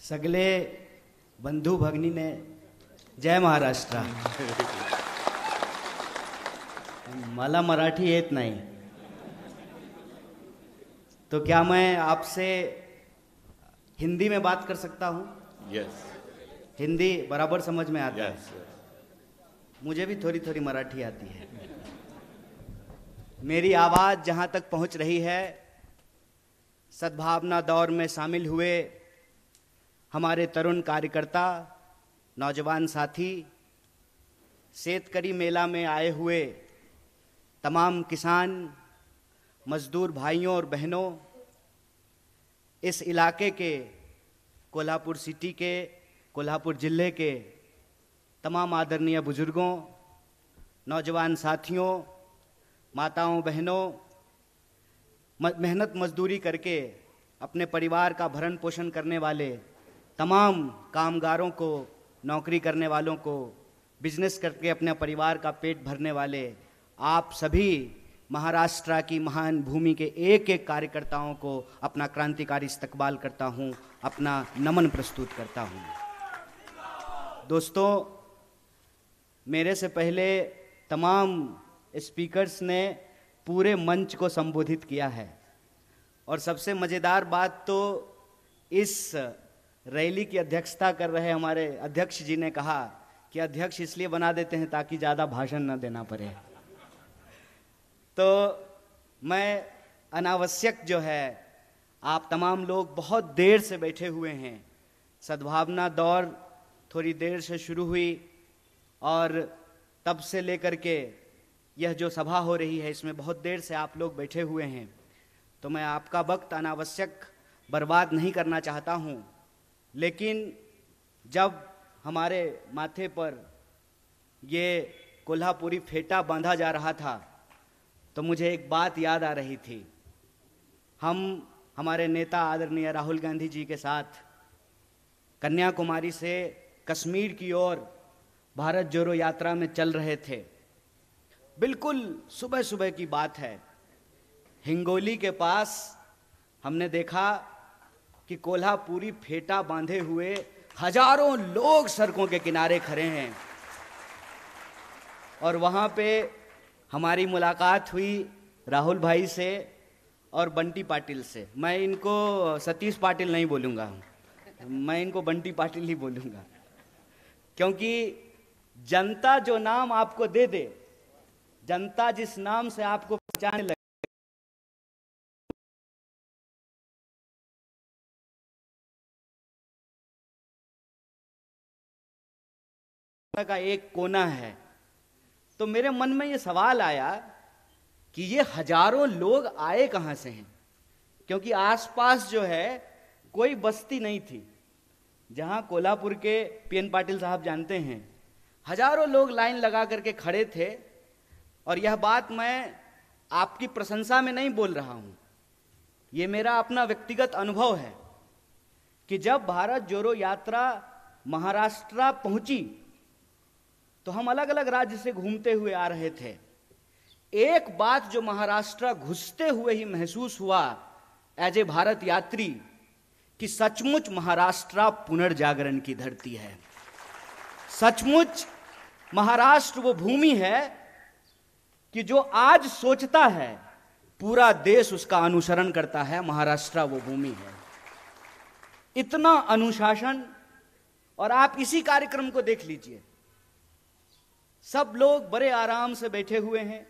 सगले बंधू भगनी ने जय महाराष्ट्र. मला मराठी येत नाही, तो क्या मैं आपसे हिंदी में बात कर सकता हूँ? यस. हिंदी बराबर समझ में आता यस. है. मुझे भी थोड़ी थोड़ी मराठी आती है. मेरी आवाज जहां तक पहुंच रही है, सद्भावना दौर में शामिल हुए हमारे तरुण कार्यकर्ता, नौजवान साथी, सेतकरी मेला में आए हुए तमाम किसान, मजदूर भाइयों और बहनों, इस इलाके के, कोल्हापुर सिटी के, कोल्हापुर जिले के तमाम आदरणीय बुजुर्गों, नौजवान साथियों, माताओं बहनों, मेहनत मजदूरी करके अपने परिवार का भरण पोषण करने वाले तमाम कामगारों को, नौकरी करने वालों को, बिजनेस करके अपने परिवार का पेट भरने वाले आप सभी महाराष्ट्र की महान भूमि के एक एक कार्यकर्ताओं को अपना क्रांतिकारी इस्तकबाल करता हूं, अपना नमन प्रस्तुत करता हूं. दोस्तों, मेरे से पहले तमाम स्पीकर्स ने पूरे मंच को संबोधित किया है और सबसे मज़ेदार बात तो इस रैली की अध्यक्षता कर रहे हमारे अध्यक्ष जी ने कहा कि अध्यक्ष इसलिए बना देते हैं ताकि ज़्यादा भाषण न देना पड़े. तो मैं अनावश्यक जो है, आप तमाम लोग बहुत देर से बैठे हुए हैं. सद्भावना दौर थोड़ी देर से शुरू हुई और तब से लेकर के यह जो सभा हो रही है, इसमें बहुत देर से आप लोग बैठे हुए हैं. तो मैं आपका वक्त अनावश्यक बर्बाद नहीं करना चाहता हूं, लेकिन जब हमारे माथे पर ये कोल्हापुरी फेटा बांधा जा रहा था तो मुझे एक बात याद आ रही थी. हम हमारे नेता आदरणीय राहुल गांधी जी के साथ कन्याकुमारी से कश्मीर की ओर भारत जोड़ो यात्रा में चल रहे थे. बिल्कुल सुबह सुबह की बात है. हिंगोली के पास हमने देखा कि कोल्हापुरी फेटा बांधे हुए हजारों लोग सड़कों के किनारे खड़े हैं और वहां पे हमारी मुलाकात हुई राहुल भाई से और बंटी पाटिल से. मैं इनको सतीश पाटिल नहीं बोलूँगा, मैं इनको बंटी पाटिल ही बोलूँगा, क्योंकि जनता जो नाम आपको दे दे, जनता जिस नाम से आपको पहचानने लगे, का एक कोना है. तो मेरे मन में ये सवाल आया कि ये हजारों लोग आए कहां से हैं, क्योंकि आसपास जो है कोई बस्ती नहीं थी. जहां कोल्हापुर के पीएन पाटिल साहब जानते हैं, हजारों लोग लाइन लगा करके खड़े थे. और यह बात मैं आपकी प्रशंसा में नहीं बोल रहा हूं, ये मेरा अपना व्यक्तिगत अनुभव है कि जब भारत जोड़ो यात्रा महाराष्ट्र पहुंची तो हम अलग अलग राज्य से घूमते हुए आ रहे थे. एक बात जो महाराष्ट्र घुसते हुए ही महसूस हुआ एज ए भारत यात्री, कि सचमुच महाराष्ट्र पुनर्जागरण की धरती है. सचमुच महाराष्ट्र वो भूमि है कि जो आज सोचता है पूरा देश उसका अनुसरण करता है. महाराष्ट्र वो भूमि है. इतना अनुशासन. और आप इसी कार्यक्रम को देख लीजिए, सब लोग बड़े आराम से बैठे हुए हैं,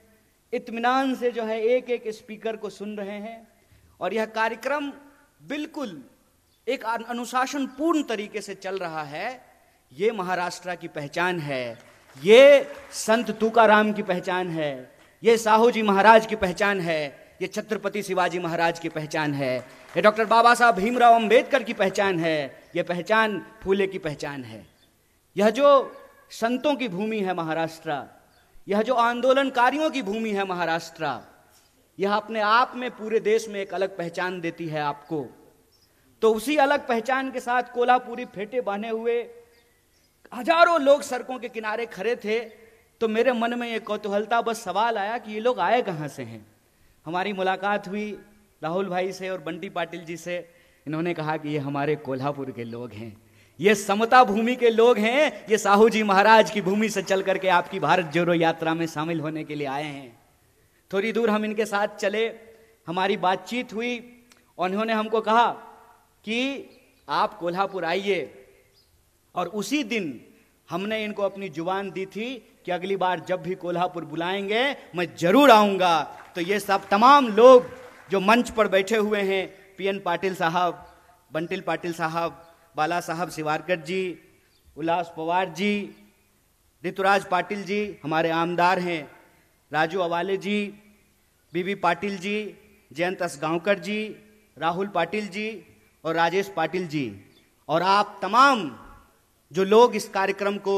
इत्मीनान से जो है एक एक स्पीकर को सुन रहे हैं. और यह कार्यक्रम बिल्कुल एक अनुशासन पूर्ण तरीके से चल रहा है. ये महाराष्ट्र की पहचान है, ये संत तुकाराम की पहचान है, ये साहू जी महाराज की पहचान है, ये छत्रपति शिवाजी महाराज की पहचान है, ये डॉक्टर बाबा साहब भीमराव अंबेडकर की पहचान है, ये पहचान फूले की पहचान है. यह जो संतों की भूमि है महाराष्ट्र, यह जो आंदोलनकारियों की भूमि है महाराष्ट्र, यह अपने आप में पूरे देश में एक अलग पहचान देती है आपको. तो उसी अलग पहचान के साथ कोल्हापुरी फेटे बांधे हुए हजारों लोग सड़कों के किनारे खड़े थे. तो मेरे मन में एक कौतूहलता बस सवाल आया कि ये लोग आए कहां से हैं. हमारी मुलाकात हुई राहुल भाई से और बंटी पाटिल जी से. इन्होंने कहा कि ये हमारे कोल्हापुर के लोग हैं, ये समता भूमि के लोग हैं, ये साहू जी महाराज की भूमि से चल करके आपकी भारत जोड़ो यात्रा में शामिल होने के लिए आए हैं। थोड़ी दूर हम इनके साथ चले, हमारी बातचीत हुई और उन्होंने हमको कहा कि आप कोल्हापुर आइए, और उसी दिन हमने इनको अपनी जुबान दी थी कि अगली बार जब भी कोल्हापुर बुलाएंगे मैं जरूर आऊंगा। तो ये सब तमाम लोग जो मंच पर बैठे हुए हैं, पीएन पाटिल साहब, बंटिल पाटिल साहब, बाला साहब शिवारकर जी, उल्लास पवार जी, ऋतुराज पाटिल जी हमारे आमदार हैं, राजू अवाले जी, बीबी पाटिल जी, जयंत असगांवकर जी, राहुल पाटिल जी और राजेश पाटिल जी, और आप तमाम जो लोग इस कार्यक्रम को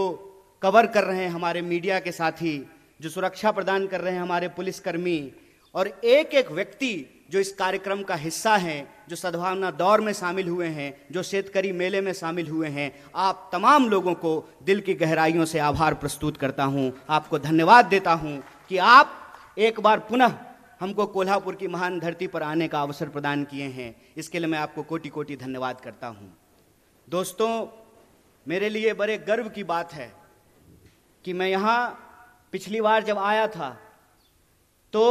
कवर कर रहे हैं, हमारे मीडिया के साथी जो सुरक्षा प्रदान कर रहे हैं, हमारे पुलिसकर्मी, और एक एक व्यक्ति जो इस कार्यक्रम का हिस्सा हैं, जो सद्भावना दौर में शामिल हुए हैं, जो शेतकरी मेले में शामिल हुए हैं, आप तमाम लोगों को दिल की गहराइयों से आभार प्रस्तुत करता हूं, आपको धन्यवाद देता हूं कि आप एक बार पुनः हमको कोल्हापुर की महान धरती पर आने का अवसर प्रदान किए हैं। इसके लिए मैं आपको कोटि कोटि धन्यवाद करता हूं। दोस्तों, मेरे लिए बड़े गर्व की बात है कि मैं यहाँ पिछली बार जब आया था तो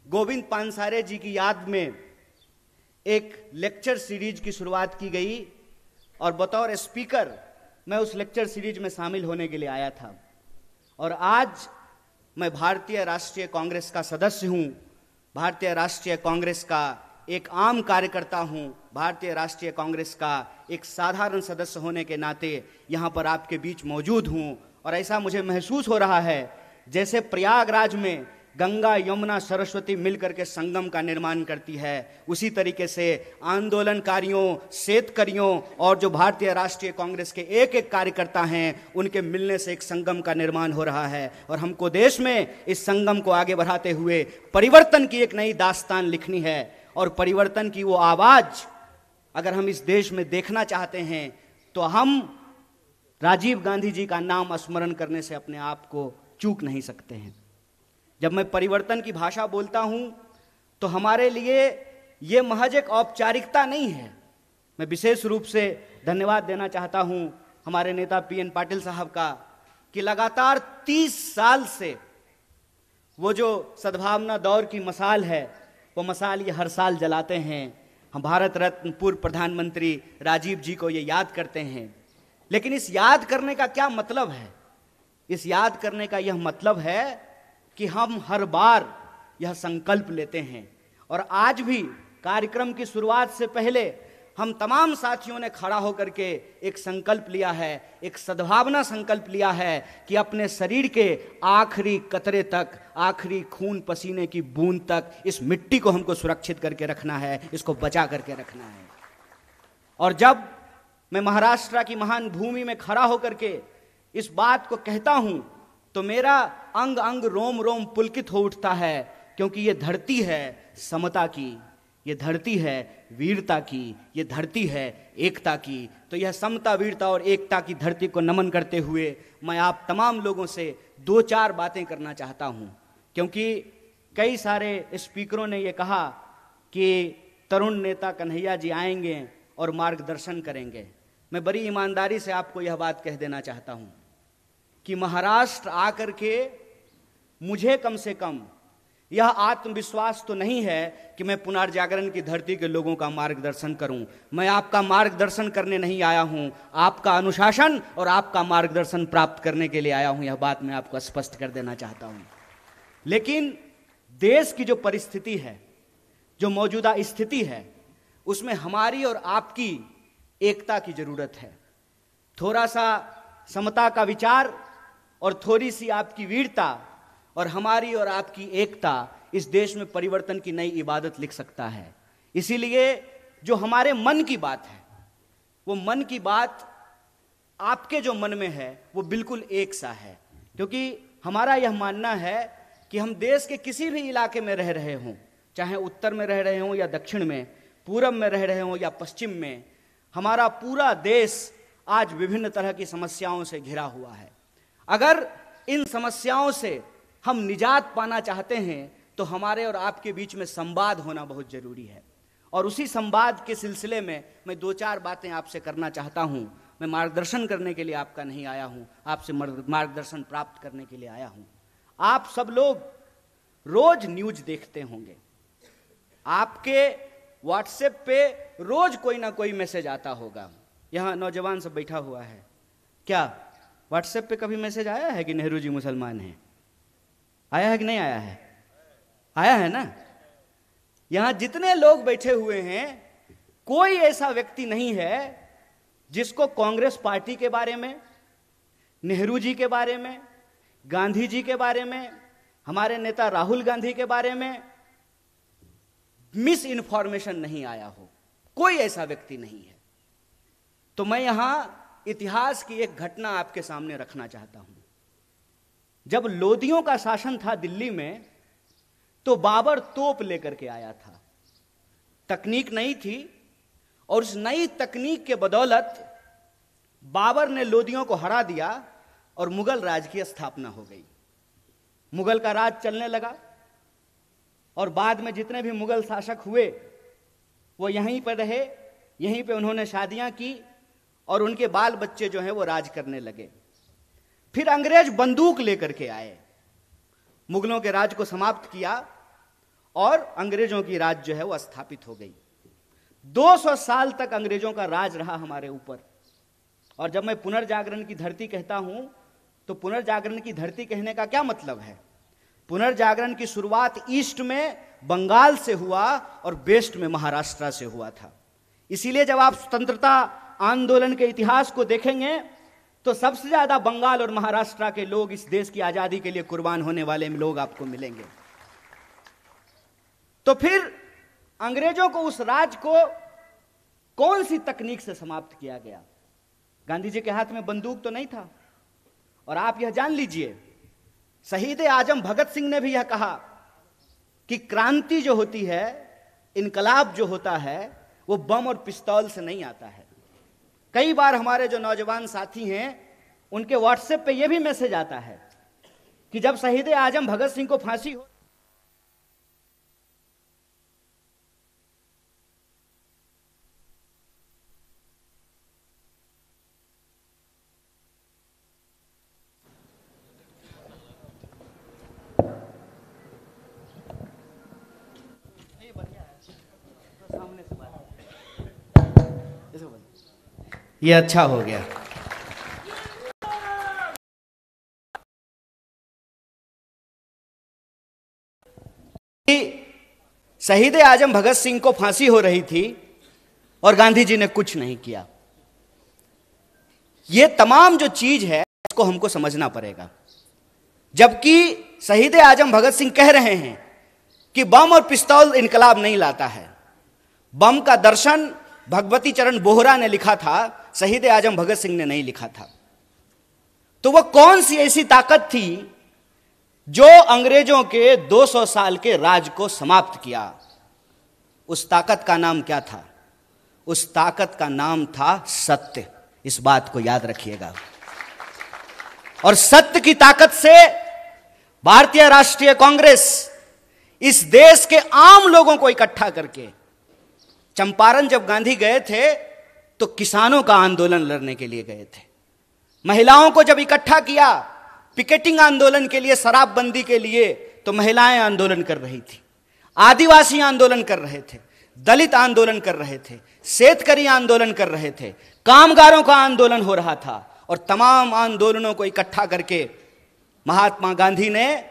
गोविंद पानसारे जी की याद में एक लेक्चर सीरीज की शुरुआत की गई और बतौर स्पीकर मैं उस लेक्चर सीरीज में शामिल होने के लिए आया था। और आज मैं भारतीय राष्ट्रीय कांग्रेस का सदस्य हूं, भारतीय राष्ट्रीय कांग्रेस का एक आम कार्यकर्ता हूं, भारतीय राष्ट्रीय कांग्रेस का एक साधारण सदस्य होने के नाते यहां पर आपके बीच मौजूद हूं। और ऐसा मुझे महसूस हो रहा है जैसे प्रयागराज में गंगा यमुना सरस्वती मिलकर के संगम का निर्माण करती है, उसी तरीके से आंदोलनकारियों, शेतकरियों और जो भारतीय राष्ट्रीय कांग्रेस के एक एक कार्यकर्ता हैं, उनके मिलने से एक संगम का निर्माण हो रहा है। और हमको देश में इस संगम को आगे बढ़ाते हुए परिवर्तन की एक नई दास्तान लिखनी है, और परिवर्तन की वो आवाज अगर हम इस देश में देखना चाहते हैं तो हम राजीव गांधी जी का नाम स्मरण करने से अपने आप को चूक नहीं सकते हैं। जब मैं परिवर्तन की भाषा बोलता हूं तो हमारे लिए यह महज एक औपचारिकता नहीं है। मैं विशेष रूप से धन्यवाद देना चाहता हूं हमारे नेता पीएन पाटिल साहब का कि लगातार 30 साल से वो जो सद्भावना दौर की मसाल है, वो मसाल ये हर साल जलाते हैं। हम भारत रत्न पूर्व प्रधानमंत्री राजीव जी को ये याद करते हैं। लेकिन इस याद करने का क्या मतलब है? इस याद करने का यह मतलब है कि हम हर बार यह संकल्प लेते हैं, और आज भी कार्यक्रम की शुरुआत से पहले हम तमाम साथियों ने खड़ा होकर के एक संकल्प लिया है, एक सद्भावना संकल्प लिया है कि अपने शरीर के आखिरी कतरे तक, आखिरी खून पसीने की बूंद तक इस मिट्टी को हमको सुरक्षित करके रखना है, इसको बचा करके रखना है। और जब मैं महाराष्ट्र की महान भूमि में खड़ा होकर के इस बात को कहता हूं तो मेरा अंग अंग रोम रोम पुलकित हो उठता है, क्योंकि ये धरती है समता की, ये धरती है वीरता की, ये धरती है एकता की। तो यह समता, वीरता और एकता की धरती को नमन करते हुए मैं आप तमाम लोगों से 2-4 बातें करना चाहता हूं, क्योंकि कई सारे स्पीकरों ने यह कहा कि तरुण नेता कन्हैया जी आएंगे और मार्गदर्शन करेंगे। मैं बड़ी ईमानदारी से आपको यह बात कह देना चाहता हूं कि महाराष्ट्र आकर के मुझे कम से कम यह आत्मविश्वास तो नहीं है कि मैं पुनर्जागरण की धरती के लोगों का मार्गदर्शन करूं। मैं आपका मार्गदर्शन करने नहीं आया हूं, आपका अनुशासन और आपका मार्गदर्शन प्राप्त करने के लिए आया हूं। यह बात मैं आपको स्पष्ट कर देना चाहता हूं। लेकिन देश की जो परिस्थिति है, जो मौजूदा स्थिति है, उसमें हमारी और आपकी एकता की जरूरत है। थोड़ा सा समता का विचार और थोड़ी सी आपकी वीरता और हमारी और आपकी एकता इस देश में परिवर्तन की नई इबादत लिख सकता है। इसीलिए जो हमारे मन की बात है, वो मन की बात आपके जो मन में है वो बिल्कुल एक सा है, क्योंकि हमारा यह मानना है कि हम देश के किसी भी इलाके में रह रहे हों, चाहे उत्तर में रह रहे हों या दक्षिण में, पूरब में रह रहे हों या पश्चिम में, हमारा पूरा देश आज विभिन्न तरह की समस्याओं से घिरा हुआ है। अगर इन समस्याओं से हम निजात पाना चाहते हैं तो हमारे और आपके बीच में संवाद होना बहुत जरूरी है। और उसी संवाद के सिलसिले में मैं दो चार बातें आपसे करना चाहता हूं। मैं मार्गदर्शन करने के लिए आपका नहीं आया हूं, आपसे मार्गदर्शन प्राप्त करने के लिए आया हूं। आप सब लोग रोज न्यूज देखते होंगे, आपके व्हाट्सएप पे रोज कोई ना कोई मैसेज आता होगा। यहां नौजवान सब बैठा हुआ है, क्या व्हाट्सएप पे कभी मैसेज आया है कि नेहरू जी मुसलमान हैं? आया है कि नहीं आया है? आया है ना। यहां जितने लोग बैठे हुए हैं, कोई ऐसा व्यक्ति नहीं है जिसको कांग्रेस पार्टी के बारे में, नेहरू जी के बारे में, गांधी जी के बारे में, हमारे नेता राहुल गांधी के बारे में मिस इन्फॉर्मेशन नहीं आया हो। कोई ऐसा व्यक्ति नहीं है। तो मैं यहां इतिहास की एक घटना आपके सामने रखना चाहता हूं। जब लोदियों का शासन था दिल्ली में, तो बाबर तोप लेकर के आया था। तकनीक नई थी और उस नई तकनीक के बदौलत बाबर ने लोदियों को हरा दिया और मुगल राज की स्थापना हो गई। मुगल का राज चलने लगा और बाद में जितने भी मुगल शासक हुए वो यहीं पर रहे, यहीं पे उन्होंने शादियां की और उनके बाल बच्चे जो हैं वो राज करने लगे। फिर अंग्रेज बंदूक लेकर के आए, मुगलों के राज को समाप्त किया और अंग्रेजों की राज जो है वो स्थापित हो गई। 200 साल तक अंग्रेजों का राज रहा हमारे ऊपर। और जब मैं पुनर्जागरण की धरती कहता हूं तो पुनर्जागरण की धरती कहने का क्या मतलब है? पुनर्जागरण की शुरुआत ईस्ट में बंगाल से हुआ और वेस्ट में महाराष्ट्र से हुआ था। इसीलिए जब आप स्वतंत्रता आंदोलन के इतिहास को देखेंगे तो सबसे ज्यादा बंगाल और महाराष्ट्र के लोग इस देश की आजादी के लिए कुर्बान होने वाले लोग आपको मिलेंगे। तो फिर अंग्रेजों को उस राज को कौन सी तकनीक से समाप्त किया गया? गांधी जी के हाथ में बंदूक तो नहीं था। और आप यह जान लीजिए, शहीद आजम भगत सिंह ने भी यह कहा कि क्रांति जो होती है, इनकलाब जो होता है, वो बम और पिस्तौल से नहीं आता है। कई बार हमारे जो नौजवान साथी हैं उनके व्हाट्सएप पे यह भी मैसेज आता है कि जब शहीद आजम भगत सिंह को फांसी हो, ये अच्छा हो गया। शहीद आजम भगत सिंह को फांसी हो रही थी और गांधी जी ने कुछ नहीं किया। ये तमाम जो चीज है इसको हमको समझना पड़ेगा। जबकि शहीद आजम भगत सिंह कह रहे हैं कि बम और पिस्तौल इनकलाब नहीं लाता है। बम का दर्शन भगवती चरण बोहरा ने लिखा था, शहीद आजम भगत सिंह ने नहीं लिखा था। तो वह कौन सी ऐसी ताकत थी जो अंग्रेजों के 200 साल के राज को समाप्त किया? उस ताकत का नाम क्या था? उस ताकत का नाम था सत्य। इस बात को याद रखिएगा। और सत्य की ताकत से भारतीय राष्ट्रीय कांग्रेस इस देश के आम लोगों को इकट्ठा करके, चंपारण जब गांधी गए थे तो किसानों का आंदोलन लड़ने के लिए गए थे। महिलाओं को जब इकट्ठा किया पिकेटिंग आंदोलन के लिए, शराबबंदी के लिए, तो महिलाएं आंदोलन कर रही थी, आदिवासी आंदोलन कर रहे थे, दलित आंदोलन कर रहे थे, शेतकरी आंदोलन कर रहे थे, कामगारों का आंदोलन हो रहा था। और तमाम आंदोलनों को इकट्ठा करके महात्मा गांधी ने,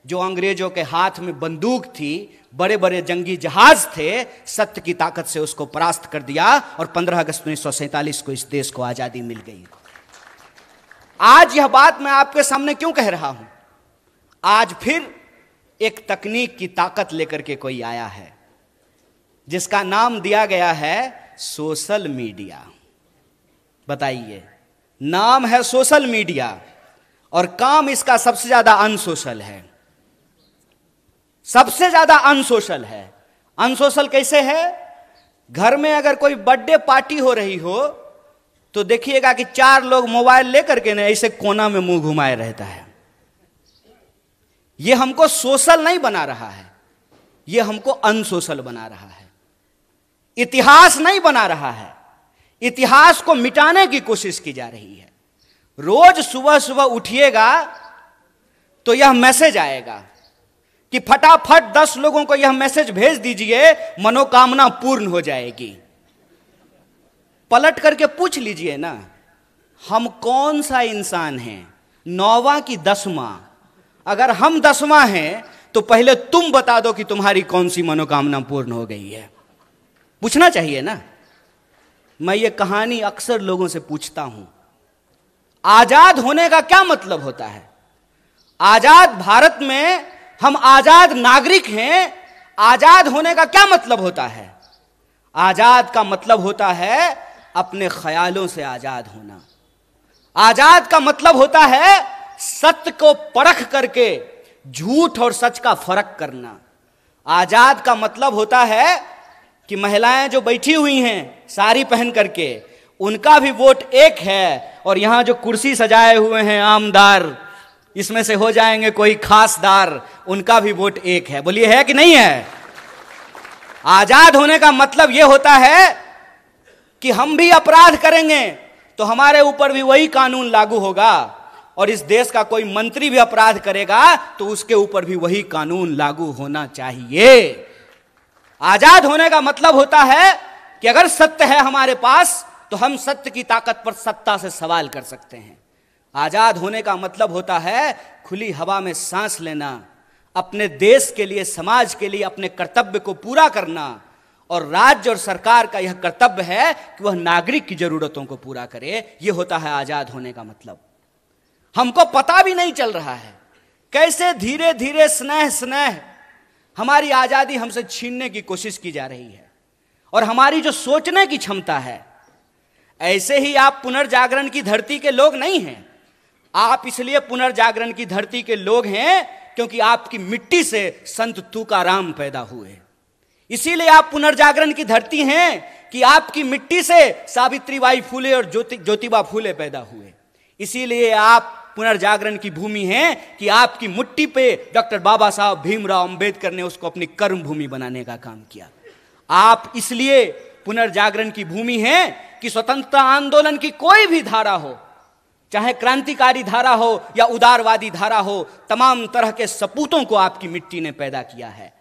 जो अंग्रेजों के हाथ में बंदूक थी, बड़े बड़े जंगी जहाज थे, सत्य की ताकत से उसको परास्त कर दिया और 15 अगस्त 1947 को इस देश को आजादी मिल गई। आज यह बात मैं आपके सामने क्यों कह रहा हूं? आज फिर एक तकनीक की ताकत लेकर के कोई आया है जिसका नाम दिया गया है सोशल मीडिया। बताइए, नाम है सोशल मीडिया और काम इसका सबसे ज्यादा अनसोशल है। सबसे ज्यादा अनसोशल है। अनसोशल कैसे है? घर में अगर कोई बर्थडे पार्टी हो रही हो तो देखिएगा कि 4 लोग मोबाइल लेकर के ना ऐसे कोना में मुंह घुमाए रहता है। यह हमको सोशल नहीं बना रहा है, यह हमको अनसोशल बना रहा है। इतिहास नहीं बना रहा है, इतिहास को मिटाने की कोशिश की जा रही है। रोज सुबह सुबह उठिएगा तो यह मैसेज आएगा कि फटाफट 10 लोगों को यह मैसेज भेज दीजिए, मनोकामना पूर्ण हो जाएगी। पलट करके पूछ लीजिए ना, हम कौन सा इंसान हैं, 9वां की 10वां? अगर हम 10वां हैं तो पहले तुम बता दो कि तुम्हारी कौन सी मनोकामना पूर्ण हो गई है। पूछना चाहिए ना। मैं ये कहानी अक्सर लोगों से पूछता हूं, आजाद होने का क्या मतलब होता है? आजाद भारत में हम आजाद नागरिक हैं, आजाद होने का क्या मतलब होता है? आजाद का मतलब होता है अपने ख्यालों से आजाद होना। आजाद का मतलब होता है सत्य को परख करके झूठ और सच का फर्क करना। आजाद का मतलब होता है कि महिलाएं जो बैठी हुई हैं साड़ी पहन करके, उनका भी वोट एक है, और यहां जो कुर्सी सजाए हुए हैं आमदार, इसमें से हो जाएंगे कोई खासदार, उनका भी वोट एक है। बोलिए है कि नहीं है? आजाद होने का मतलब यह होता है कि हम भी अपराध करेंगे तो हमारे ऊपर भी वही कानून लागू होगा, और इस देश का कोई मंत्री भी अपराध करेगा तो उसके ऊपर भी वही कानून लागू होना चाहिए। आजाद होने का मतलब होता है कि अगर सत्य है हमारे पास तो हम सत्य की ताकत पर सत्ता से सवाल कर सकते हैं। आजाद होने का मतलब होता है खुली हवा में सांस लेना, अपने देश के लिए, समाज के लिए अपने कर्तव्य को पूरा करना, और राज्य और सरकार का यह कर्तव्य है कि वह नागरिक की जरूरतों को पूरा करे। यह होता है आजाद होने का मतलब। हमको पता भी नहीं चल रहा है कैसे धीरे धीरे स्नेह स्नेह हमारी आजादी हमसे छीनने की कोशिश की जा रही है, और हमारी जो सोचने की क्षमता है। ऐसे ही आप पुनर्जागरण की धरती के लोग नहीं हैं। आप इसलिए पुनर्जागरण की धरती के लोग हैं क्योंकि आपकी मिट्टी से संत तुकाराम पैदा हुए। इसीलिए आप पुनर्जागरण की धरती हैं कि आपकी मिट्टी से सावित्रीबाई फुले और ज्योतिबा फुले पैदा हुए। इसीलिए आप पुनर्जागरण की भूमि हैं कि आपकी मिट्टी पे डॉक्टर बाबा साहब भीमराव अंबेडकर ने उसको अपनी कर्म भूमि बनाने का काम किया। आप इसलिए पुनर्जागरण की भूमि है कि स्वतंत्रता आंदोलन की कोई भी धारा हो, चाहे क्रांतिकारी धारा हो या उदारवादी धारा हो, तमाम तरह के सपूतों को आपकी मिट्टी ने पैदा किया है।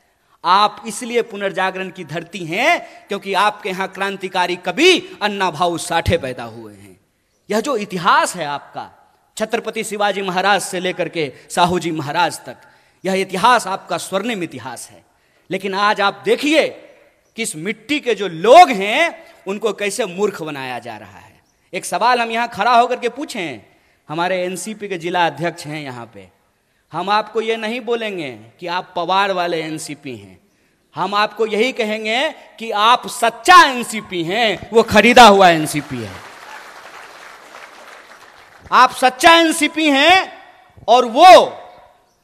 आप इसलिए पुनर्जागरण की धरती हैं क्योंकि आपके यहां क्रांतिकारी कवि अन्ना भाऊ साठे पैदा हुए हैं। यह जो इतिहास है आपका, छत्रपति शिवाजी महाराज से लेकर के साहू जी महाराज तक, यह इतिहास आपका स्वर्णिम इतिहास है। लेकिन आज आप देखिए कि इस मिट्टी के जो लोग हैं उनको कैसे मूर्ख बनाया जा रहा है। एक सवाल हम यहां खड़ा होकर के पूछें, हमारे एनसीपी के जिला अध्यक्ष हैं यहां पे, हम आपको ये नहीं बोलेंगे कि आप पवार वाले एनसीपी हैं, हम आपको यही कहेंगे कि आप सच्चा एनसीपी हैं, वो खरीदा हुआ एनसीपी है। आप सच्चा एनसीपी हैं, और वो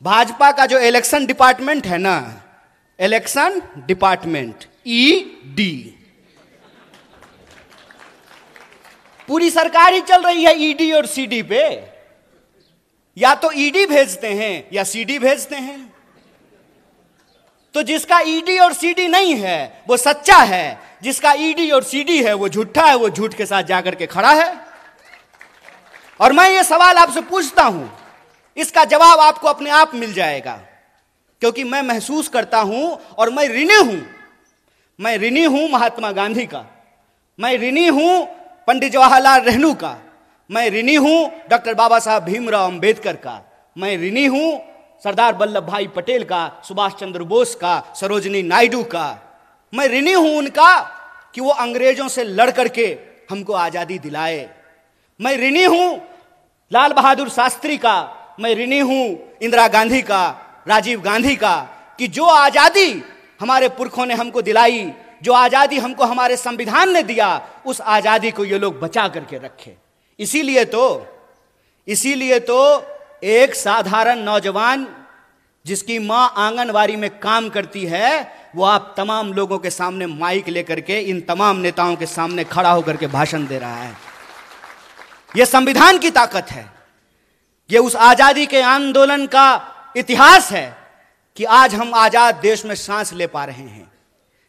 भाजपा का जो इलेक्शन डिपार्टमेंट है ना, इलेक्शन डिपार्टमेंट ईडी, पूरी सरकार ही चल रही है ईडी और सीडी पे। या तो ईडी भेजते हैं या सीडी भेजते हैं। तो जिसका ईडी और सीडी नहीं है वो सच्चा है, जिसका ईडी और सीडी है वो झूठा है, वो झूठ के साथ जाकर के खड़ा है। और मैं ये सवाल आपसे पूछता हूं, इसका जवाब आपको अपने आप मिल जाएगा, क्योंकि मैं महसूस करता हूं और मैं ऋणी हूं महात्मा गांधी का, मैं ऋणी हूं पंडित जवाहरलाल नेहरू का, मैं ऋणी हूं डॉक्टर बाबा साहब भीमराव अंबेडकर का, मैं ऋणी हूं सरदार वल्लभ भाई पटेल का, सुभाष चंद्र बोस का, सरोजिनी नायडू का। मैं ऋणी हूं उनका कि वो अंग्रेजों से लड़ करके हमको आजादी दिलाए। मैं ऋणी हूं लाल बहादुर शास्त्री का, मैं ऋणी हूं इंदिरा गांधी का, राजीव गांधी का, कि जो आजादी हमारे पुरखों ने हमको दिलाई, जो आजादी हमको हमारे संविधान ने दिया, उस आजादी को ये लोग बचा करके रखे। इसीलिए तो एक साधारण नौजवान जिसकी मां आंगनवाड़ी में काम करती है, वो आप तमाम लोगों के सामने माइक लेकर के इन तमाम नेताओं के सामने खड़ा होकर के भाषण दे रहा है। यह संविधान की ताकत है, यह उस आजादी के आंदोलन का इतिहास है कि आज हम आजाद देश में सांस ले पा रहे हैं।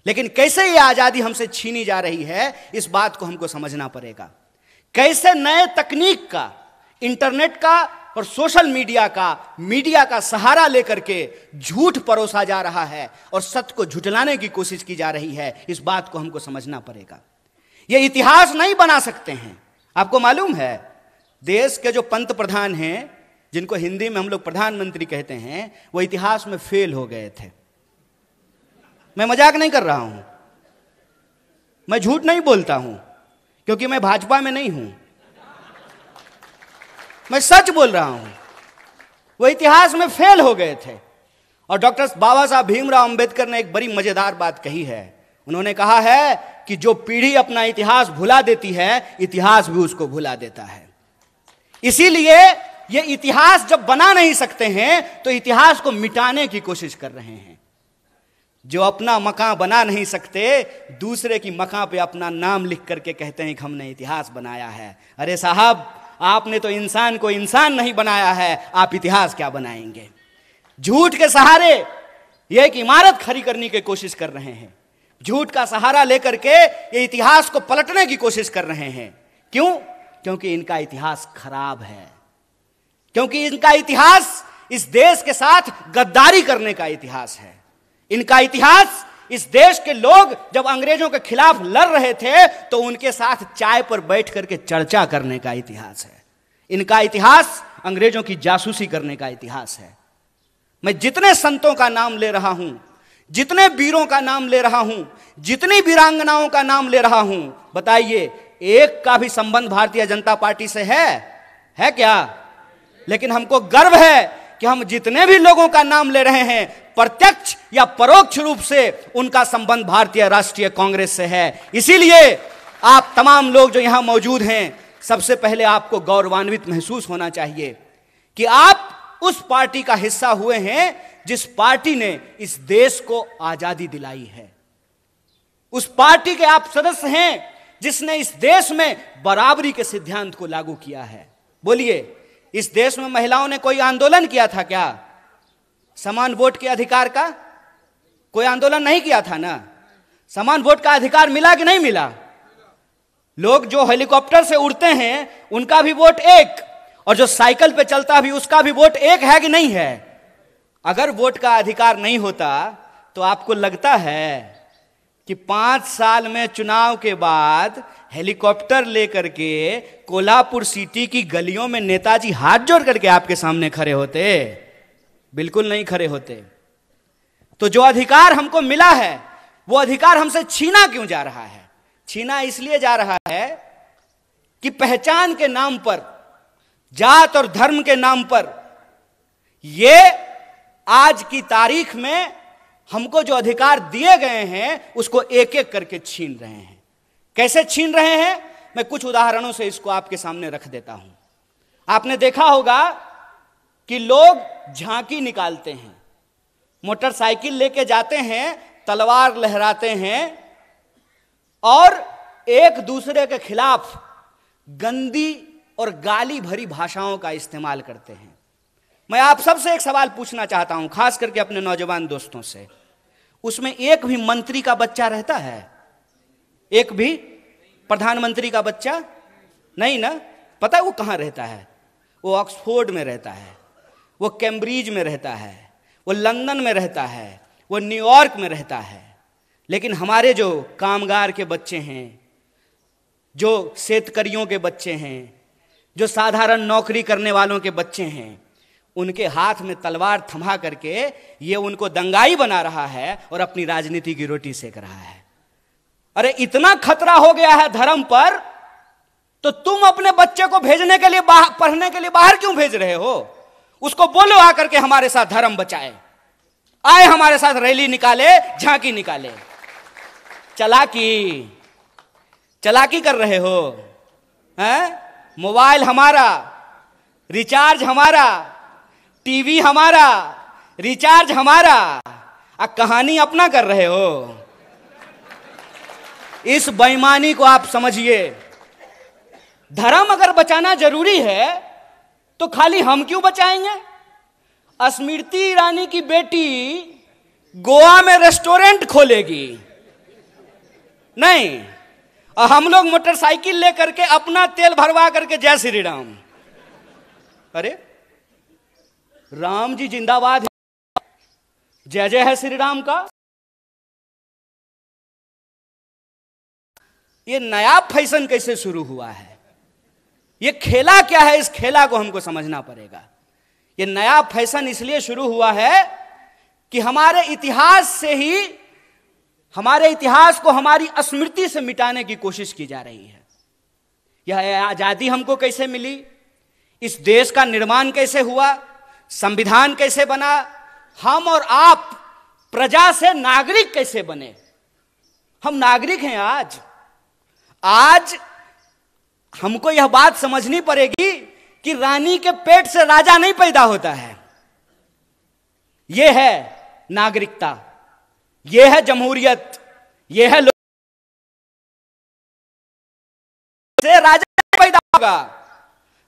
लेकिन कैसे ये आजादी हमसे छीनी जा रही है, इस बात को हमको समझना पड़ेगा। कैसे नए तकनीक का, इंटरनेट का और सोशल मीडिया का सहारा लेकर के झूठ परोसा जा रहा है और सत्य को झुठलाने की कोशिश की जा रही है, इस बात को हमको समझना पड़ेगा। ये इतिहास नहीं बना सकते हैं। आपको मालूम है, देश के जो पंत प्रधान हैं, जिनको हिंदी में हम लोग प्रधानमंत्री कहते हैं, वो इतिहास में फेल हो गए थे। मैं मजाक नहीं कर रहा हूं, मैं झूठ नहीं बोलता हूं, क्योंकि मैं भाजपा में नहीं हूं, मैं सच बोल रहा हूं। वो इतिहास में फेल हो गए थे। और डॉक्टर बाबा साहब भीमराव अंबेडकर ने एक बड़ी मजेदार बात कही है। उन्होंने कहा है कि जो पीढ़ी अपना इतिहास भुला देती है, इतिहास भी उसको भुला देता है। इसीलिए ये इतिहास जब बना नहीं सकते हैं, तो इतिहास को मिटाने की कोशिश कर रहे हैं। जो अपना मकान बना नहीं सकते, दूसरे की मकान पे अपना नाम लिख करके कहते हैं कि हमने इतिहास बनाया है। अरे साहब, आपने तो इंसान को इंसान नहीं बनाया है, आप इतिहास क्या बनाएंगे? झूठ के सहारे ये एक इमारत खड़ी करने की कोशिश कर रहे हैं। झूठ का सहारा लेकर के ये इतिहास को पलटने की कोशिश कर रहे हैं। क्यों? क्योंकि इनका इतिहास खराब है, क्योंकि इनका इतिहास इस देश के साथ गद्दारी करने का इतिहास है। इनका इतिहास इस देश के लोग जब अंग्रेजों के खिलाफ लड़ रहे थे, तो उनके साथ चाय पर बैठ करके चर्चा करने का इतिहास है। इनका इतिहास अंग्रेजों की जासूसी करने का इतिहास है। मैं जितने संतों का नाम ले रहा हूं, जितने वीरों का नाम ले रहा हूं, जितनी वीरांगनाओं का नाम ले रहा हूं, बताइए एक का भी संबंध भारतीय जनता पार्टी से है क्या? लेकिन हमको गर्व है कि हम जितने भी लोगों का नाम ले रहे हैं, प्रत्यक्ष या परोक्ष रूप से उनका संबंध भारतीय राष्ट्रीय कांग्रेस से है। इसीलिए आप तमाम लोग जो यहां मौजूद हैं, सबसे पहले आपको गौरवान्वित महसूस होना चाहिए कि आप उस पार्टी का हिस्सा हुए हैं जिस पार्टी ने इस देश को आजादी दिलाई है। उस पार्टी के आप सदस्य हैं जिसने इस देश में बराबरी के सिद्धांत को लागू किया है। बोलिए, इस देश में महिलाओं ने कोई आंदोलन किया था क्या? समान वोट के अधिकार का कोई आंदोलन नहीं किया था ना? समान वोट का अधिकार मिला कि नहीं मिला? लोग जो हेलीकॉप्टर से उड़ते हैं उनका भी वोट एक, और जो साइकिल पे चलता भी उसका भी वोट एक है कि नहीं है? अगर वोट का अधिकार नहीं होता तो आपको लगता है कि 5 साल में चुनाव के बाद हेलीकॉप्टर लेकर के कोल्हापुर सिटी की गलियों में नेताजी हाथ जोड़ करके आपके सामने खड़े होते? बिल्कुल नहीं खड़े होते। तो जो अधिकार हमको मिला है, वो अधिकार हमसे छीना क्यों जा रहा है? छीना इसलिए जा रहा है कि पहचान के नाम पर, जात और धर्म के नाम पर, ये आज की तारीख में हमको जो अधिकार दिए गए हैं उसको एक एक करके छीन रहे हैं। कैसे छीन रहे हैं? मैं कुछ उदाहरणों से इसको आपके सामने रख देता हूं। आपने देखा होगा कि लोग झांकी निकालते हैं, मोटरसाइकिल लेके जाते हैं, तलवार लहराते हैं और एक दूसरे के खिलाफ गंदी और गाली भरी भाषाओं का इस्तेमाल करते हैं। मैं आप सबसे एक सवाल पूछना चाहता हूं, खास करके अपने नौजवान दोस्तों से। उसमें एक भी मंत्री का बच्चा रहता है? एक भी प्रधानमंत्री का बच्चा नहीं ना? पता है वो कहां रहता है? वो ऑक्सफोर्ड में रहता है, वो कैम्ब्रिज में रहता है, वो लंदन में रहता है, वो न्यूयॉर्क में रहता है। लेकिन हमारे जो कामगार के बच्चे हैं, जो शेतकरियों के बच्चे हैं, जो साधारण नौकरी करने वालों के बच्चे हैं, उनके हाथ में तलवार थमा करके ये उनको दंगाई बना रहा है और अपनी राजनीति की रोटी सेक रहा है। अरे इतना खतरा हो गया है धर्म पर, तो तुम अपने बच्चे को भेजने के लिए पढ़ने के लिए बाहर क्यों भेज रहे हो? उसको बोलो आकर के हमारे साथ धर्म बचाए, आए हमारे साथ रैली निकाले, झांकी निकाले। चलाकी कर रहे हो हैं? मोबाइल हमारा, रिचार्ज हमारा, टीवी हमारा, रिचार्ज हमारा, कहानी अपना कर रहे हो। इस बेईमानी को आप समझिए। धर्म अगर बचाना जरूरी है तो खाली हम क्यों बचाएंगे? स्मृति ईरानी की बेटी गोवा में रेस्टोरेंट खोलेगी, नहीं, और हम लोग मोटरसाइकिल लेकर के अपना तेल भरवा करके जय श्री राम। अरे राम जी जिंदाबाद, जय जय है श्री राम का। ये नया फैशन कैसे शुरू हुआ है? ये खेला क्या है? इस खेला को हमको समझना पड़ेगा। ये नया फैशन इसलिए शुरू हुआ है कि हमारे इतिहास से ही, हमारे इतिहास को हमारी स्मृति से मिटाने की कोशिश की जा रही है। यह आजादी हमको कैसे मिली, इस देश का निर्माण कैसे हुआ, संविधान कैसे बना, हम और आप प्रजा से नागरिक कैसे बने। हम नागरिक हैं आज। आज हमको यह बात समझनी पड़ेगी कि रानी के पेट से राजा नहीं पैदा होता है। यह है नागरिकता, यह है जमहूरियत, यह है से राजा पैदा होगा।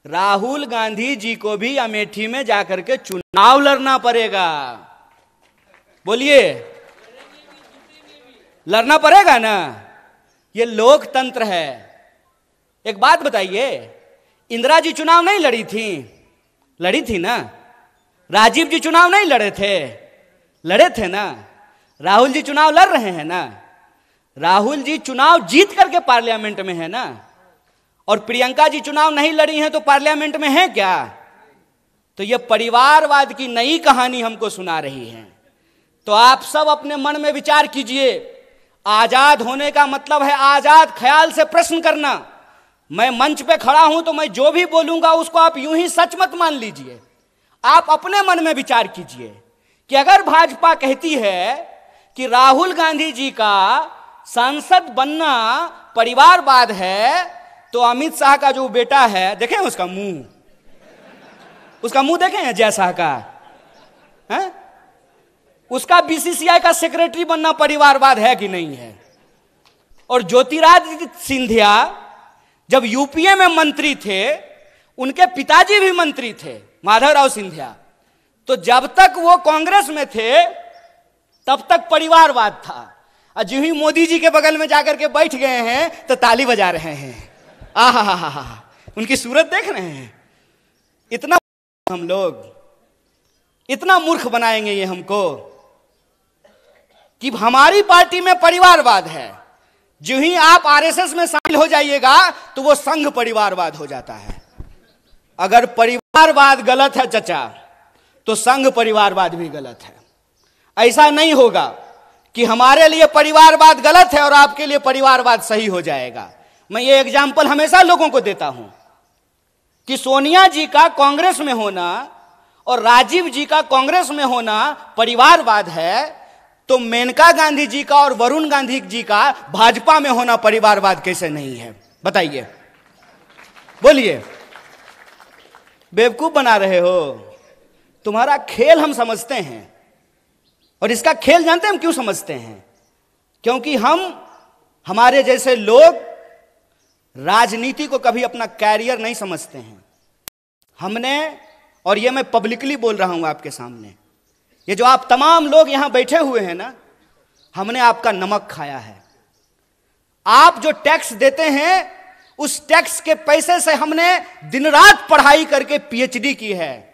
राहुल गांधी जी को भी अमेठी में जाकर के चुनाव लड़ना पड़ेगा। बोलिए, लड़ना पड़ेगा ना? ये लोकतंत्र है। एक बात बताइए, इंदिरा जी चुनाव नहीं लड़ी थी? लड़ी थी ना। राजीव जी चुनाव नहीं लड़े थे? लड़े थे ना। राहुल जी चुनाव लड़ रहे हैं ना। राहुल जी चुनाव जीत करके पार्लियामेंट में है ना। और प्रियंका जी चुनाव नहीं लड़ी हैं तो पार्लियामेंट में है क्या? तो ये परिवारवाद की नई कहानी हमको सुना रही है। तो आप सब अपने मन में विचार कीजिए। आजाद होने का मतलब है आजाद ख्याल से प्रश्न करना। मैं मंच पे खड़ा हूं तो मैं जो भी बोलूंगा उसको आप यूं ही सच मत मान लीजिए। आप अपने मन में विचार कीजिए कि अगर भाजपा कहती है कि राहुल गांधी जी का सांसद बनना परिवारवाद है, तो अमित शाह का जो बेटा है, देखें उसका मुंह, उसका मुंह देखें अजय शाह का, है? उसका बीसीसीआई का सेक्रेटरी बनना परिवारवाद है कि नहीं है? और ज्योतिरादित्य सिंधिया जब यूपीए में मंत्री थे, उनके पिताजी भी मंत्री थे, माधवराव सिंधिया। तो जब तक वो कांग्रेस में थे तब तक परिवारवाद था। और जो ही मोदी जी के बगल में जाकर के बैठ गए हैं तो ताली बजा रहे हैं। आहा हा हा हा, उनकी सूरत देख रहे हैं। इतना हम लोग, इतना मूर्ख बनाएंगे ये हमको कि हमारी पार्टी में परिवारवाद है। जो ही आप आरएसएस में शामिल हो जाइएगा तो वो संघ परिवारवाद हो जाता है। अगर परिवारवाद गलत है चचा, तो संघ परिवारवाद भी गलत है। ऐसा नहीं होगा कि हमारे लिए परिवारवाद गलत है और आपके लिए परिवारवाद सही हो जाएगा। मैं ये एग्जाम्पल हमेशा लोगों को देता हूं कि सोनिया जी का कांग्रेस में होना और राजीव जी का कांग्रेस में होना परिवारवाद है, तो मेनका गांधी जी का और वरुण गांधी जी का भाजपा में होना परिवारवाद कैसे नहीं है? बताइए, बोलिए। बेवकूफ बना रहे हो। तुम्हारा खेल हम समझते हैं, और इसका खेल जानते हैं हम क्यों समझते हैं? क्योंकि हमारे जैसे लोग राजनीति को कभी अपना कैरियर नहीं समझते हैं। हमने, और ये मैं पब्लिकली बोल रहा हूं आपके सामने, ये जो आप तमाम लोग यहां बैठे हुए हैं ना, हमने आपका नमक खाया है। आप जो टैक्स देते हैं, उस टैक्स के पैसे से हमने दिन रात पढ़ाई करके पीएचडी की है।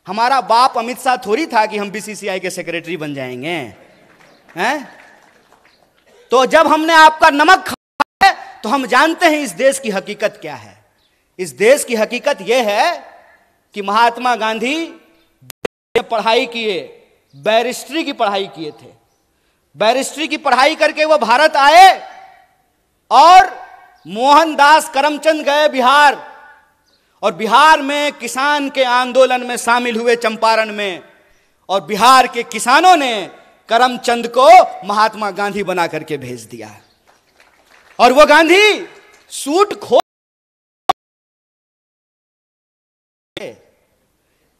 हमारा बाप अमित शाह थोड़ी था कि हम बीसीसीआई के सेक्रेटरी बन जाएंगे, हैं? तो जब हमने आपका नमक खाया है तो हम जानते हैं इस देश की हकीकत क्या है। इस देश की हकीकत यह है कि महात्मा गांधी पढ़ाई किए, बैरिस्ट्री की पढ़ाई किए थे। बैरिस्ट्री की पढ़ाई करके वो भारत आए और मोहनदास करमचंद गए बिहार, और बिहार में किसान के आंदोलन में शामिल हुए चंपारण में, और बिहार के किसानों ने करमचंद को महात्मा गांधी बना करके भेज दिया। और वो गांधी सूट खोल,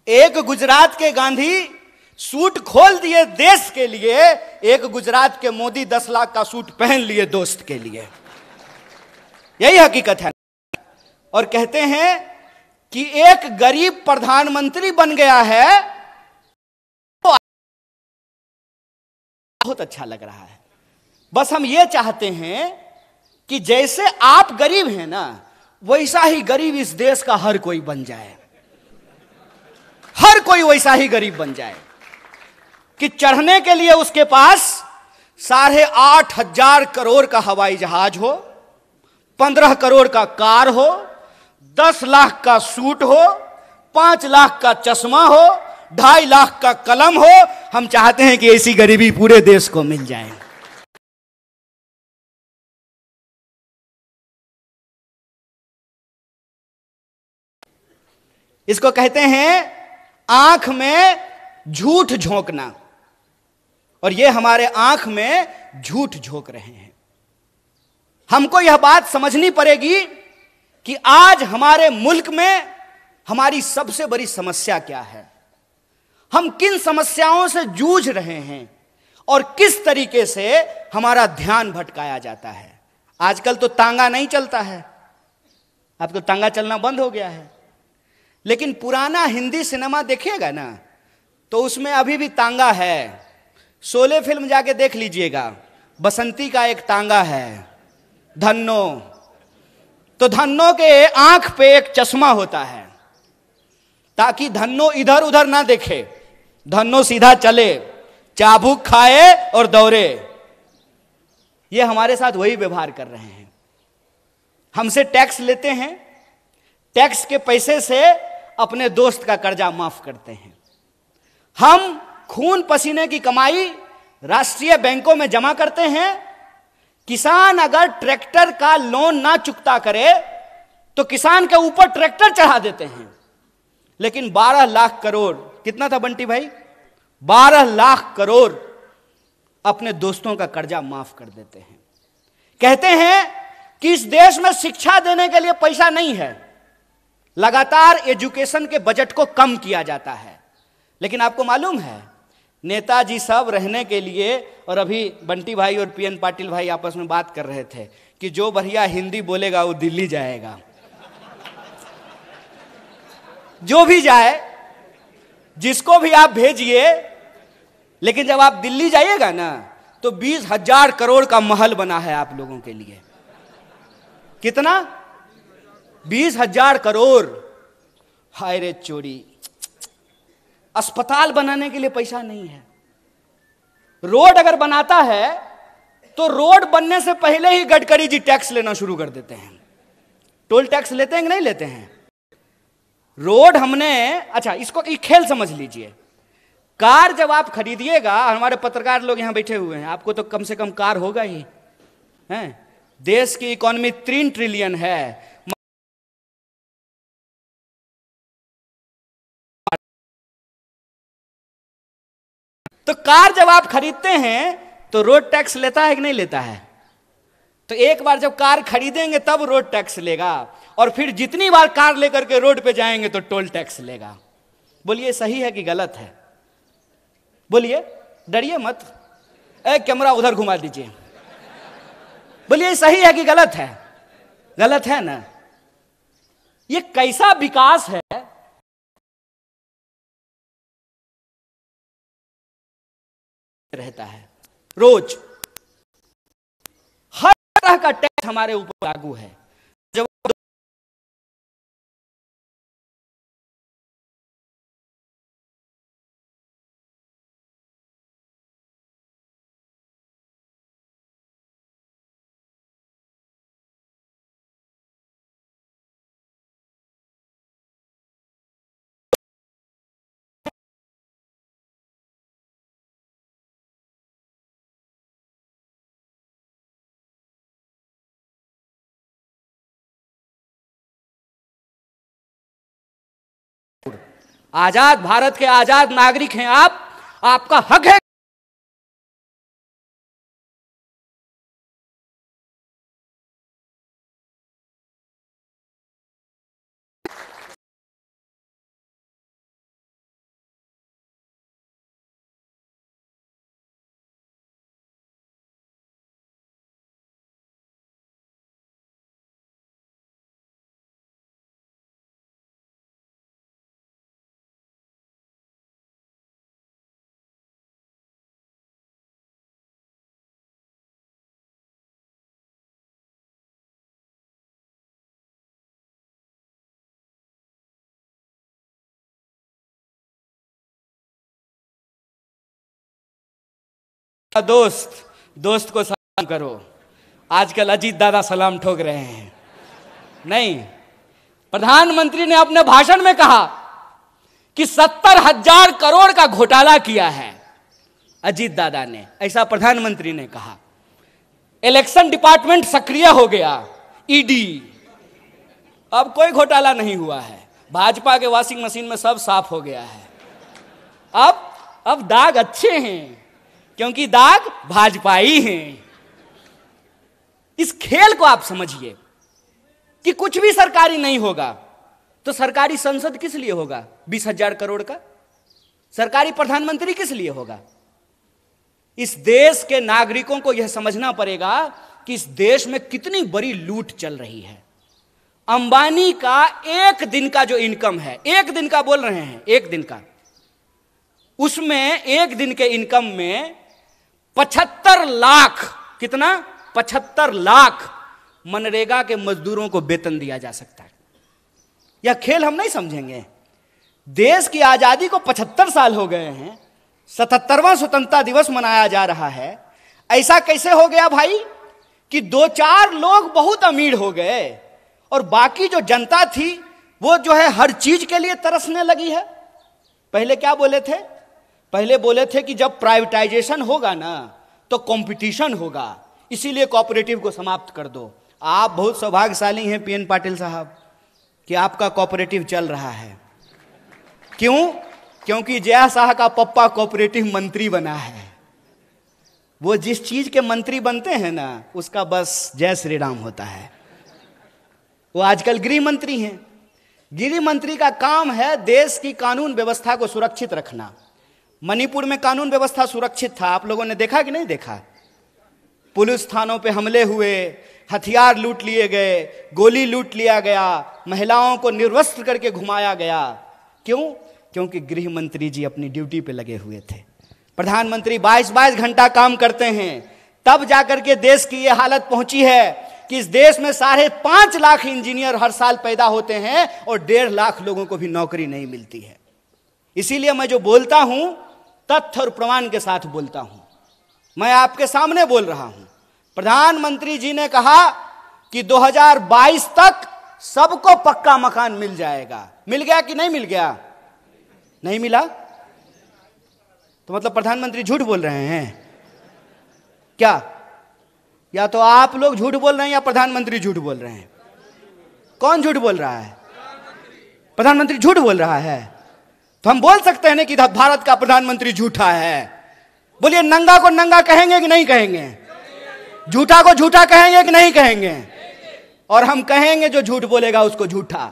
एक गुजरात के गांधी सूट खोल दिए देश के लिए, एक गुजरात के मोदी 10 लाख का सूट पहन लिए दोस्त के लिए। यही हकीकत है। और कहते हैं कि एक गरीब प्रधानमंत्री बन गया है, तो बहुत अच्छा लग रहा है। बस हम ये चाहते हैं कि जैसे आप गरीब हैं ना, वैसा ही गरीब इस देश का हर कोई बन जाए, हर कोई वैसा ही गरीब बन जाए कि चढ़ने के लिए उसके पास 8,500 करोड़ का हवाई जहाज हो, 15 करोड़ का कार हो, 10 लाख का सूट हो, 5 लाख का चश्मा हो, 2.5 लाख का कलम हो। हम चाहते हैं कि ऐसी गरीबी पूरे देश को मिल जाए। इसको कहते हैं आंख में झूठ झोंकना, और ये हमारे आंख में झूठ झोंक रहे हैं। हमको यह बात समझनी पड़ेगी कि आज हमारे मुल्क में हमारी सबसे बड़ी समस्या क्या है, हम किन समस्याओं से जूझ रहे हैं और किस तरीके से हमारा ध्यान भटकाया जाता है। आजकल तो तांगा नहीं चलता है, अब तो तांगा चलना बंद हो गया है, लेकिन पुराना हिंदी सिनेमा देखिएगा ना तो उसमें अभी भी तांगा है। शोले फिल्म जाके देख लीजिएगा, बसंती का एक तांगा है, धन्नो। तो धन्नो के आंख पे एक चश्मा होता है ताकि धन्नो इधर उधर ना देखे, धन्नो सीधा चले, चाबुक खाए और दौड़े। ये हमारे साथ वही व्यवहार कर रहे हैं। हमसे टैक्स लेते हैं, टैक्स के पैसे से अपने दोस्त का कर्जा माफ करते हैं। हम खून पसीने की कमाई राष्ट्रीय बैंकों में जमा करते हैं। किसान अगर ट्रैक्टर का लोन ना चुकता करे तो किसान के ऊपर ट्रैक्टर चढ़ा देते हैं, लेकिन 12 लाख करोड़, कितना था बंटी भाई, 12 लाख करोड़ अपने दोस्तों का कर्जा माफ कर देते हैं। कहते हैं कि इस देश में शिक्षा देने के लिए पैसा नहीं है, लगातार एजुकेशन के बजट को कम किया जाता है। लेकिन आपको मालूम है नेताजी सब रहने के लिए, और अभी बंटी भाई और पीएन पाटिल भाई आपस में बात कर रहे थे कि जो बढ़िया हिंदी बोलेगा वो दिल्ली जाएगा। जो भी जाए, जिसको भी आप भेजिए, लेकिन जब आप दिल्ली जाइएगा ना तो 20,000 करोड़ का महल बना है आप लोगों के लिए। कितना? 20,000 करोड़। हाय रे चोरी, अस्पताल बनाने के लिए पैसा नहीं है। रोड अगर बनाता है तो रोड बनने से पहले ही गडकरी जी टैक्स लेना शुरू कर देते हैं। टोल टैक्स लेते हैं कि नहीं लेते हैं? रोड हमने, अच्छा इसको एक खेल समझ लीजिए। कार जब आप खरीदिएगा, हमारे पत्रकार लोग यहां बैठे हुए हैं, आपको तो कम से कम कार होगा ही, हैं? देश की इकोनॉमी 3 ट्रिलियन है। तो कार जब आप खरीदते हैं तो रोड टैक्स लेता है कि नहीं लेता है? तो एक बार जब कार खरीदेंगे तब रोड टैक्स लेगा, और फिर जितनी बार कार लेकर के रोड पे जाएंगे तो टोल टैक्स लेगा। बोलिए सही है कि गलत है? बोलिए, डरिए मत। कैमरा उधर घुमा दीजिए। बोलिए सही है कि गलत है? गलत है ना? ये कैसा विकास है? रहता है रोज, हर तरह का टैक्स हमारे ऊपर लागू है। आजाद भारत के आजाद नागरिक हैं आप, आपका हक है दोस्त को सलाम करो। आजकल अजीत दादा सलाम ठोक रहे हैं। नहीं, प्रधानमंत्री ने अपने भाषण में कहा कि 70,000 करोड़ का घोटाला किया है अजीत दादा ने, ऐसा प्रधानमंत्री ने कहा। इलेक्शन डिपार्टमेंट सक्रिय हो गया, ईडी। अब कोई घोटाला नहीं हुआ है, भाजपा के वॉशिंग मशीन में सब साफ हो गया है। अब दाग अच्छे हैं, क्योंकि दाग भाजपाई हैं। इस खेल को आप समझिए कि कुछ भी सरकारी नहीं होगा तो सरकारी संसद किस लिए होगा 20,000 करोड़ का? सरकारी प्रधानमंत्री किस लिए होगा? इस देश के नागरिकों को यह समझना पड़ेगा कि इस देश में कितनी बड़ी लूट चल रही है। अंबानी का एक दिन का जो इनकम है, एक दिन का बोल रहे हैं, एक दिन का, उसमें एक दिन के इनकम में 75 लाख, कितना? 75 लाख मनरेगा के मजदूरों को वेतन दिया जा सकता है। यह खेल हम नहीं समझेंगे। देश की आजादी को 75 साल हो गए हैं, 77वां स्वतंत्रता दिवस मनाया जा रहा है। ऐसा कैसे हो गया भाई कि 2-4 लोग बहुत अमीर हो गए और बाकी जो जनता थी वो जो है हर चीज के लिए तरसने लगी है? पहले क्या बोले थे? पहले बोले थे कि जब प्राइवेटाइजेशन होगा ना तो कंपटीशन होगा, इसीलिए कोऑपरेटिव को समाप्त कर दो। आप बहुत सौभाग्यशाली हैं पीएन पाटिल साहब कि आपका कोऑपरेटिव चल रहा है। क्यों? क्योंकि जया शाह का पप्पा कोऑपरेटिव मंत्री बना है। वो जिस चीज के मंत्री बनते हैं ना, उसका बस जय श्री राम होता है। वो आजकल गृह मंत्री हैं। गृह मंत्री का काम है देश की कानून व्यवस्था को सुरक्षित रखना। मणिपुर में कानून व्यवस्था सुरक्षित था, आप लोगों ने देखा कि नहीं देखा? पुलिस थानों पे हमले हुए, हथियार लूट लिए गए, गोली लूट लिया गया, महिलाओं को निर्वस्त्र करके घुमाया गया। क्यों? क्योंकि गृह मंत्री जी अपनी ड्यूटी पे लगे हुए थे। प्रधानमंत्री 22-22 घंटा काम करते हैं, तब जाकर के देश की यह हालत पहुंची है कि इस देश में 5.5 लाख इंजीनियर हर साल पैदा होते हैं और 1.5 लाख लोगों को भी नौकरी नहीं मिलती है। इसीलिए मैं जो बोलता हूं तथ्य और प्रमाण के साथ बोलता हूं। मैं आपके सामने बोल रहा हूं। प्रधानमंत्री जी ने कहा कि 2022 तक सबको पक्का मकान मिल जाएगा। मिल गया कि नहीं मिल गया? नहीं मिला तो मतलब प्रधानमंत्री झूठ बोल रहे हैं क्या? या तो आप लोग झूठ बोल रहे हैं या प्रधानमंत्री झूठ बोल रहे हैं? कौन झूठ बोल रहा है? प्रधानमंत्री झूठ बोल रहा है। तो हम बोल सकते हैं ना कि भारत का प्रधानमंत्री झूठा है। बोलिए, नंगा को नंगा कहेंगे कि नहीं कहेंगे? झूठा को झूठा कहेंगे कि नहीं कहेंगे? और हम कहेंगे जो झूठ बोलेगा उसको झूठा।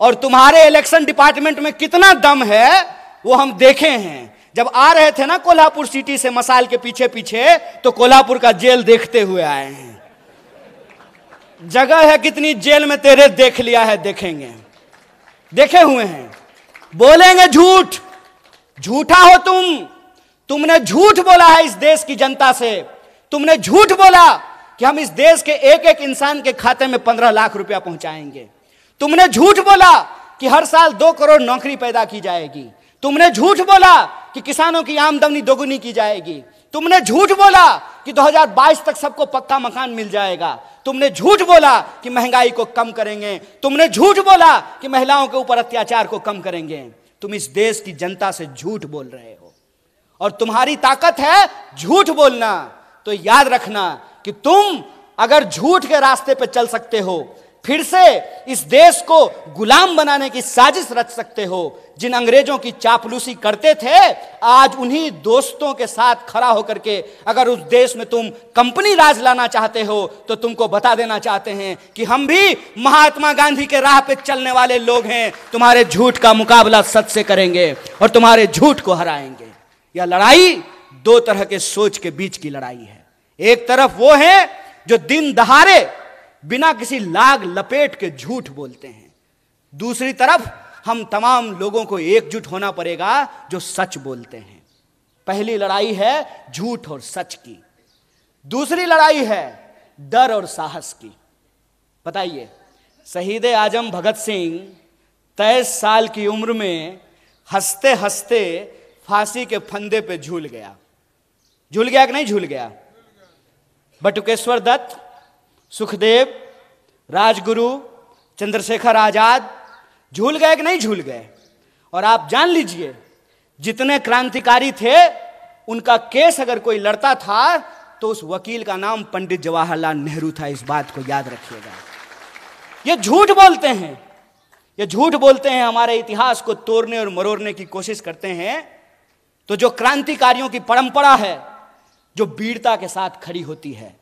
और तुम्हारे इलेक्शन डिपार्टमेंट में कितना दम है वो हम देखे हैं। जब आ रहे थे ना कोल्हापुर सिटी से मसाल के पीछे पीछे, तो कोल्हापुर का जेल देखते हुए आए हैं। जगह है कितनी जेल में तेरे देख लिया है, देखेंगे, देखे हुए हैं। बोलेंगे झूठ, झूठा हो तुमने झूठ बोला है इस देश की जनता से। तुमने झूठ बोला कि हम इस देश के एक एक इंसान के खाते में 15 लाख रुपया पहुंचाएंगे। तुमने झूठ बोला कि हर साल 2 करोड़ नौकरी पैदा की जाएगी। तुमने झूठ बोला कि किसानों की आमदनी दोगुनी की जाएगी। तुमने झूठ बोला कि 2022 तक सबको पक्का मकान मिल जाएगा। तुमने झूठ बोला कि महंगाई को कम करेंगे। तुमने झूठ बोला कि महिलाओं के ऊपर अत्याचार को कम करेंगे। तुम इस देश की जनता से झूठ बोल रहे हो और तुम्हारी ताकत है झूठ बोलना। तो याद रखना कि तुम अगर झूठ के रास्ते पे चल सकते हो, फिर से इस देश को गुलाम बनाने की साजिश रच सकते हो। जिन अंग्रेजों की चापलूसी करते थे, आज उन्हीं दोस्तों के साथ खड़ा होकर के अगर उस देश में तुम कंपनी राज लाना चाहते हो, तो तुमको बता देना चाहते हैं कि हम भी महात्मा गांधी के राह पे चलने वाले लोग हैं। तुम्हारे झूठ का मुकाबला सच से करेंगे और तुम्हारे झूठ को हराएंगे। यह लड़ाई 2 तरह के सोच के बीच की लड़ाई है। एक तरफ वो है जो दिन दहाड़े बिना किसी लाग लपेट के झूठ बोलते हैं। दूसरी तरफ हम तमाम लोगों को एकजुट होना पड़ेगा जो सच बोलते हैं। पहली लड़ाई है झूठ और सच की, दूसरी लड़ाई है डर और साहस की। बताइए, शहीद आजम भगत सिंह 23 साल की उम्र में हंसते हंसते फांसी के फंदे पे झूल गया। झूल गया कि नहीं झूल गया? बटुकेश्वर दत्त, सुखदेव, राजगुरु, चंद्रशेखर आजाद झूल गए कि नहीं झूल गए? और आप जान लीजिए, जितने क्रांतिकारी थे उनका केस अगर कोई लड़ता था तो उस वकील का नाम पंडित जवाहरलाल नेहरू था। इस बात को याद रखिएगा। ये झूठ बोलते हैं, ये झूठ बोलते हैं, हमारे इतिहास को तोड़ने और मरोड़ने की कोशिश करते हैं। तो जो क्रांतिकारियों की परंपरा है जो वीरता के साथ खड़ी होती है,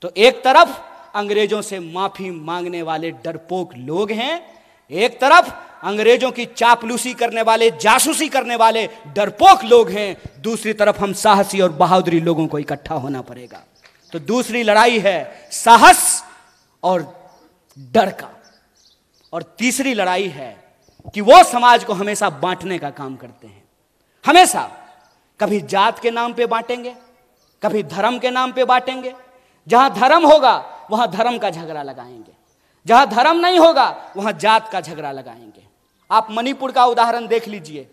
तो एक तरफ अंग्रेजों से माफी मांगने वाले डरपोक लोग हैं, एक तरफ अंग्रेजों की चापलूसी करने वाले, जासूसी करने वाले डरपोक लोग हैं, दूसरी तरफ हम साहसी और बहादुरी लोगों को इकट्ठा होना पड़ेगा। तो दूसरी लड़ाई है साहस और डर का, और तीसरी लड़ाई है कि वो समाज को हमेशा बांटने का काम करते हैं। हमेशा कभी जात के नाम पे बांटेंगे, कभी धर्म के नाम पे बांटेंगे। जहां धर्म होगा वहां धर्म का झगड़ा लगाएंगे, जहां धर्म नहीं होगा वहां जात का झगड़ा लगाएंगे। आप मणिपुर का उदाहरण देख लीजिए,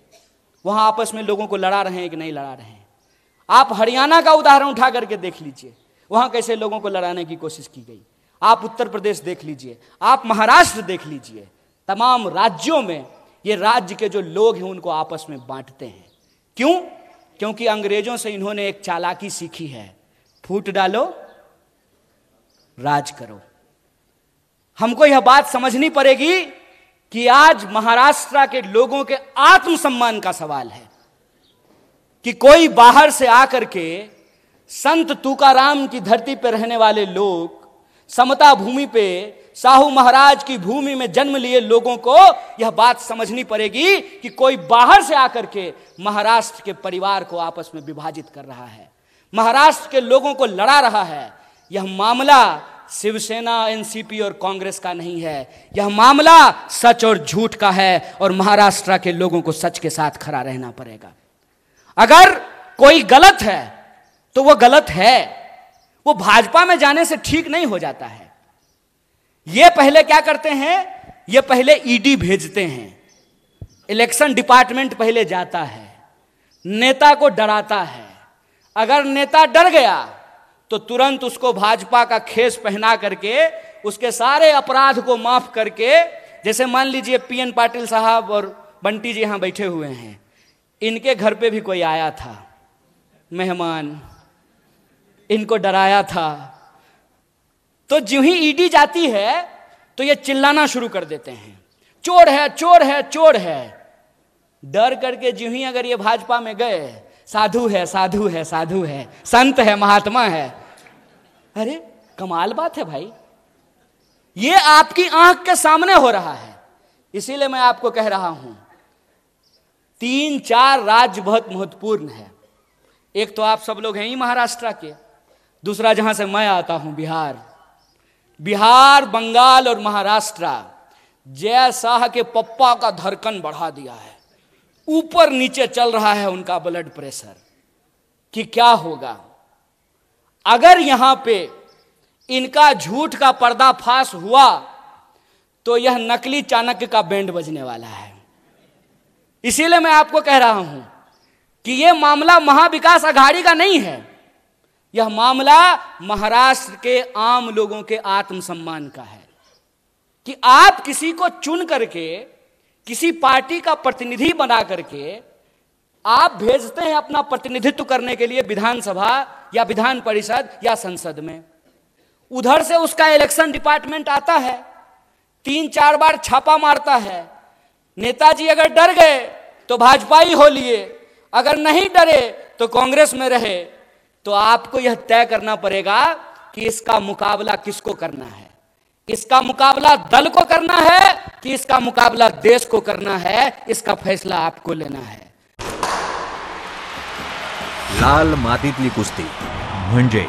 वहां आपस में लोगों को लड़ा रहे हैं कि नहीं लड़ा रहे हैं। आप हरियाणा का उदाहरण उठा करके देख लीजिए, वहां कैसे लोगों को लड़ाने की कोशिश की गई। आप उत्तर प्रदेश देख लीजिए, आप महाराष्ट्र देख लीजिए, तमाम राज्यों में ये राज्य के जो लोग हैं उनको आपस में बांटते हैं। क्यों? क्योंकि अंग्रेजों से इन्होंने एक चालाकी सीखी है, फूट डालो राज करो। हमको यह बात समझनी पड़ेगी कि आज महाराष्ट्र के लोगों के आत्मसम्मान का सवाल है कि कोई बाहर से आकर के संत तुकाराम की धरती पर रहने वाले लोग, समता भूमि पे साहू महाराज की भूमि में जन्म लिए लोगों को यह बात समझनी पड़ेगी कि कोई बाहर से आकर के महाराष्ट्र के परिवार को आपस में विभाजित कर रहा है, महाराष्ट्र के लोगों को लड़ा रहा है। यह मामला शिवसेना, एनसीपी और कांग्रेस का नहीं है, यह मामला सच और झूठ का है, और महाराष्ट्र के लोगों को सच के साथ खड़ा रहना पड़ेगा। अगर कोई गलत है तो वो गलत है, वो भाजपा में जाने से ठीक नहीं हो जाता है। ये पहले क्या करते हैं, ये पहले ईडी भेजते हैं, इलेक्शन डिपार्टमेंट पहले जाता है, नेता को डराता है। अगर नेता डर गया तो तुरंत उसको भाजपा का खेस पहना करके उसके सारे अपराध को माफ करके, जैसे मान लीजिए पीएन पाटिल साहब और बंटी जी यहां बैठे हुए हैं, इनके घर पे भी कोई आया था मेहमान, इनको डराया था, तो जो ही ईडी जाती है तो ये चिल्लाना शुरू कर देते हैं, चोर है चोर है चोर है। डर करके जो ही अगर ये भाजपा में गए, साधु है साधु है साधु है, संत है महात्मा है। अरे कमाल बात है भाई, ये आपकी आंख के सामने हो रहा है। इसीलिए मैं आपको कह रहा हूं 3-4 राज्य बहुत महत्वपूर्ण है। एक तो आप सब लोग हैं ही महाराष्ट्र के, दूसरा जहां से मैं आता हूं बिहार, बंगाल और महाराष्ट्र जय शाह के पप्पा का धड़कन बढ़ा दिया है, ऊपर नीचे चल रहा है उनका ब्लड प्रेशर कि क्या होगा अगर यहां पे इनका झूठ का पर्दाफाश हुआ तो यह नकली चाणक्य का बैंड बजने वाला है। इसीलिए मैं आपको कह रहा हूं कि यह मामला महाविकास आघाड़ी का नहीं है, यह मामला महाराष्ट्र के आम लोगों के आत्मसम्मान का है कि आप किसी को चुन करके, किसी पार्टी का प्रतिनिधि बना करके आप भेजते हैं अपना प्रतिनिधित्व करने के लिए विधानसभा या विधान परिषद या संसद में। उधर से उसका इलेक्शन डिपार्टमेंट आता है, 3-4 बार छापा मारता है। नेताजी अगर डर गए तो भाजपा ही हो लिए, अगर नहीं डरे तो कांग्रेस में रहे। तो आपको यह तय करना पड़ेगा कि इसका मुकाबला किसको करना है, इसका मुकाबला दल को करना है कि इसका मुकाबला देश को करना है। इसका फैसला आपको लेना है। लाल मातीतली कुस्ती म्हणजे